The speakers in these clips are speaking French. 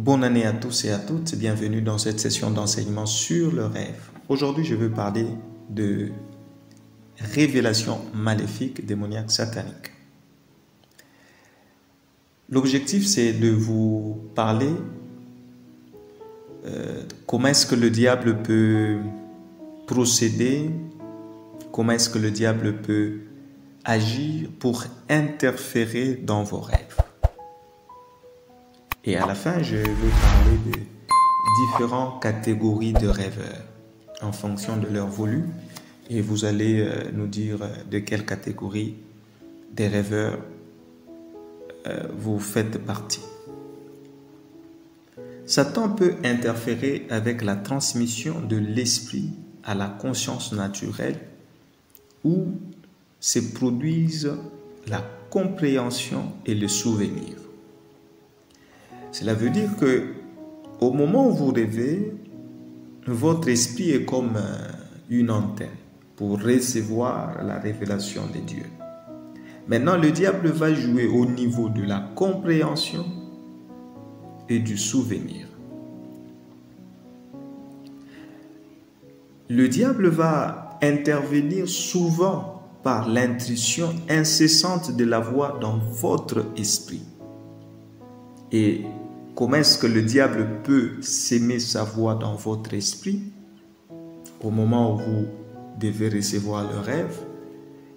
Bonne année à tous et à toutes, bienvenue dans cette session d'enseignement sur le rêve. Aujourd'hui, je veux parler de révélations maléfiques, démoniaques, sataniques. L'objectif, c'est de vous parler comment est-ce que le diable peut procéder, comment est-ce que le diable peut agir pour interférer dans vos rêves. Et à la fin, je vais parler de différentes catégories de rêveurs en fonction de leur volume. Et vous allez nous dire de quelle catégorie des rêveurs vous faites partie. Satan peut interférer avec la transmission de l'esprit à la conscience naturelle où se produisent la compréhension et le souvenir. Cela veut dire que au moment où vous rêvez, votre esprit est comme une antenne pour recevoir la révélation de Dieu. Maintenant, le diable va jouer au niveau de la compréhension et du souvenir. Le diable va intervenir souvent par l'intrusion incessante de la voix dans votre esprit. Et comment est-ce que le diable peut s'aimer sa voix dans votre esprit? Au moment où vous devez recevoir le rêve,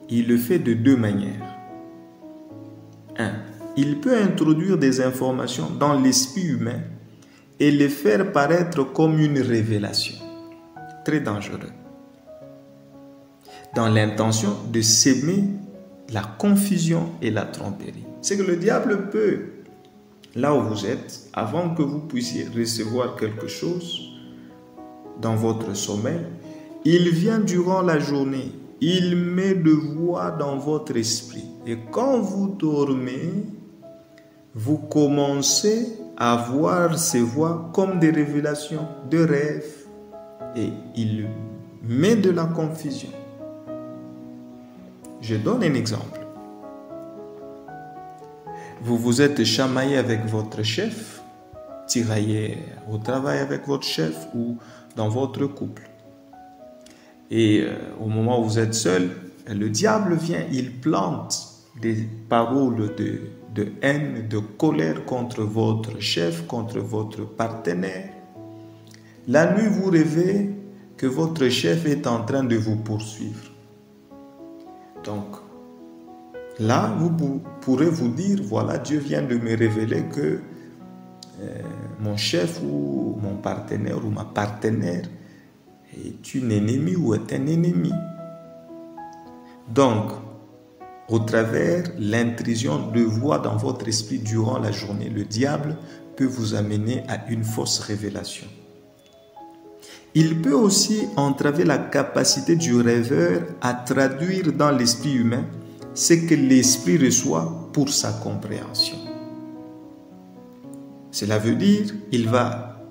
il le fait de deux manières. 1. Il peut introduire des informations dans l'esprit humain et les faire paraître comme une révélation. Très dangereux. Dans l'intention de s'aimer la confusion et la tromperie. C'est que le diable peut, là où vous êtes, avant que vous puissiez recevoir quelque chose dans votre sommeil, il vient durant la journée, il met de voix dans votre esprit. Et quand vous dormez, vous commencez à voir ces voix comme des révélations, de rêves. Et il met de la confusion. Je donne un exemple. Vous vous êtes chamaillé avec votre chef, tiraillé au travail avec votre chef ou dans votre couple. Et au moment où vous êtes seul, le diable vient, il plante des paroles de haine, de colère contre votre chef, contre votre partenaire. La nuit, vous rêvez que votre chef est en train de vous poursuivre. Donc, là, vous pourrez vous dire, voilà, Dieu vient de me révéler que mon chef ou mon partenaire ou ma partenaire est une ennemie ou est un ennemi. Donc, au travers l'intrusion de voix dans votre esprit durant la journée, le diable peut vous amener à une fausse révélation. Il peut aussi entraver la capacité du rêveur à traduire dans l'esprit humain ce que l'esprit reçoit pour sa compréhension. Cela veut dire qu'il va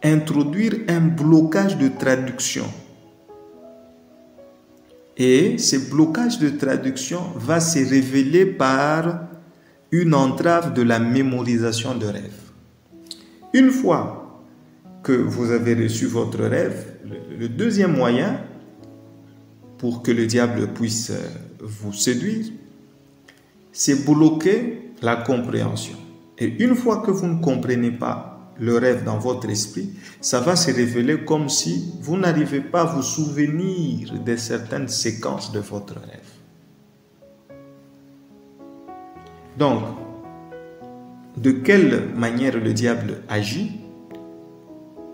introduire un blocage de traduction. Et ce blocage de traduction va se révéler par une entrave de la mémorisation de rêve. Une fois que vous avez reçu votre rêve, le deuxième moyen pour que le diable puisse vous séduire, c'est bloquer la compréhension. Et une fois que vous ne comprenez pas le rêve dans votre esprit, ça va se révéler comme si vous n'arrivez pas à vous souvenir de certaines séquences de votre rêve. Donc, de quelle manière le diable agit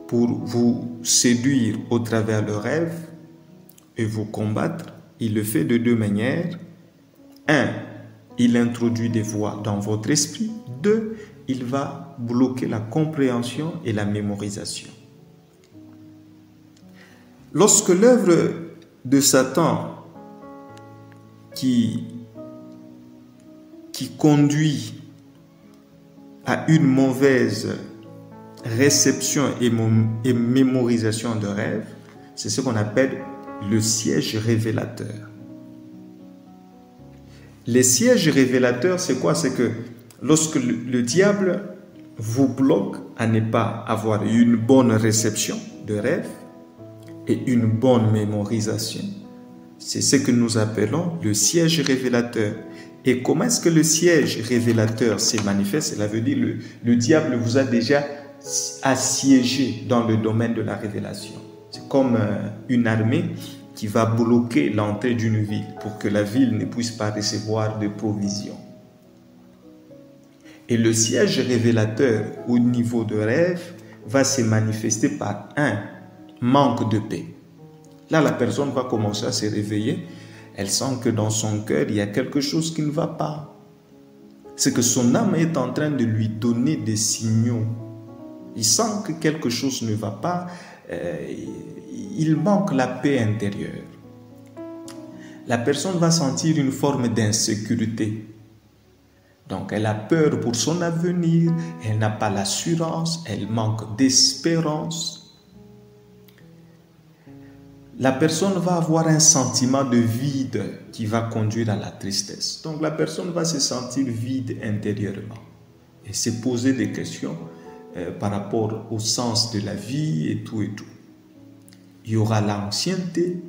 pour vous séduire au travers le rêve et vous combattre? Il le fait de deux manières. 1. Il introduit des voix dans votre esprit. 2. Il va bloquer la compréhension et la mémorisation. Lorsque l'œuvre de Satan qui conduit à une mauvaise réception et mémorisation de rêves, c'est ce qu'on appelle le siège révélateur. Les sièges révélateurs, c'est quoi? C'est que lorsque le diable vous bloque à ne pas avoir une bonne réception de rêve et une bonne mémorisation. C'est ce que nous appelons le siège révélateur. Et comment est-ce que le siège révélateur se manifeste? Cela veut dire que le diable vous a déjà assiégé dans le domaine de la révélation. C'est comme une armée qui va bloquer l'entrée d'une ville pour que la ville ne puisse pas recevoir de provisions. Et le siège révélateur au niveau de rêve va se manifester par un manque de paix. Là, la personne va commencer à se réveiller. Elle sent que dans son cœur, il y a quelque chose qui ne va pas. C'est que son âme est en train de lui donner des signaux. Il sent que quelque chose ne va pas. Il manque la paix intérieure. La personne va sentir une forme d'insécurité. Donc, elle a peur pour son avenir, elle n'a pas l'assurance, elle manque d'espérance. La personne va avoir un sentiment de vide qui va conduire à la tristesse. Donc, la personne va se sentir vide intérieurement et se poser des questions par rapport au sens de la vie et tout et tout. Il y aura l'anxiété,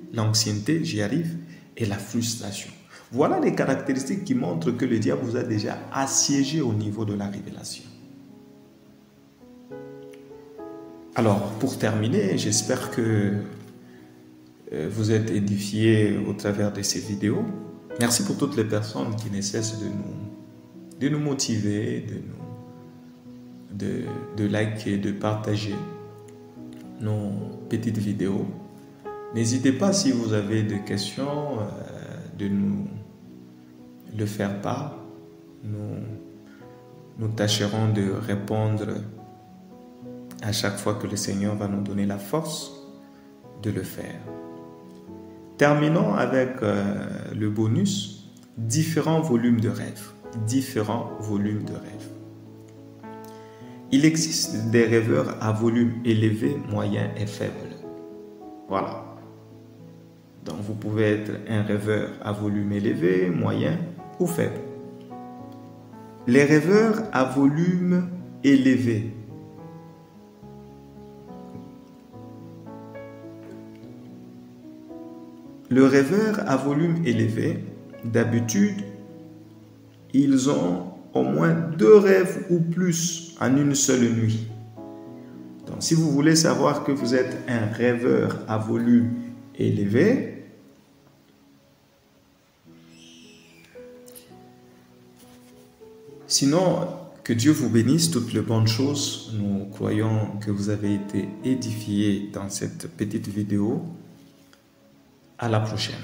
j'y arrive, et la frustration. Voilà les caractéristiques qui montrent que le diable vous a déjà assiégé au niveau de la révélation. Alors, pour terminer, j'espère que vous êtes édifiés au travers de ces vidéos. Merci pour toutes les personnes qui ne cessent de nous motiver, de liker, de partager nos petites vidéos. N'hésitez pas, si vous avez des questions, de nous le faire part. Nous tâcherons de répondre à chaque fois que le Seigneur va nous donner la force de le faire. Terminons avec le bonus, différents volumes de rêves. Différents volumes de rêves. Il existe des rêveurs à volume élevé, moyen et faible. Voilà. Donc, vous pouvez être un rêveur à volume élevé, moyen ou faible. Les rêveurs à volume élevé. Le rêveur à volume élevé, d'habitude, ils ont au moins 2 rêves ou plus en une seule nuit. Donc, si vous voulez savoir que vous êtes un rêveur à volume élevé, sinon, que Dieu vous bénisse toutes les bonnes choses. Nous croyons que vous avez été édifiés dans cette petite vidéo. À la prochaine.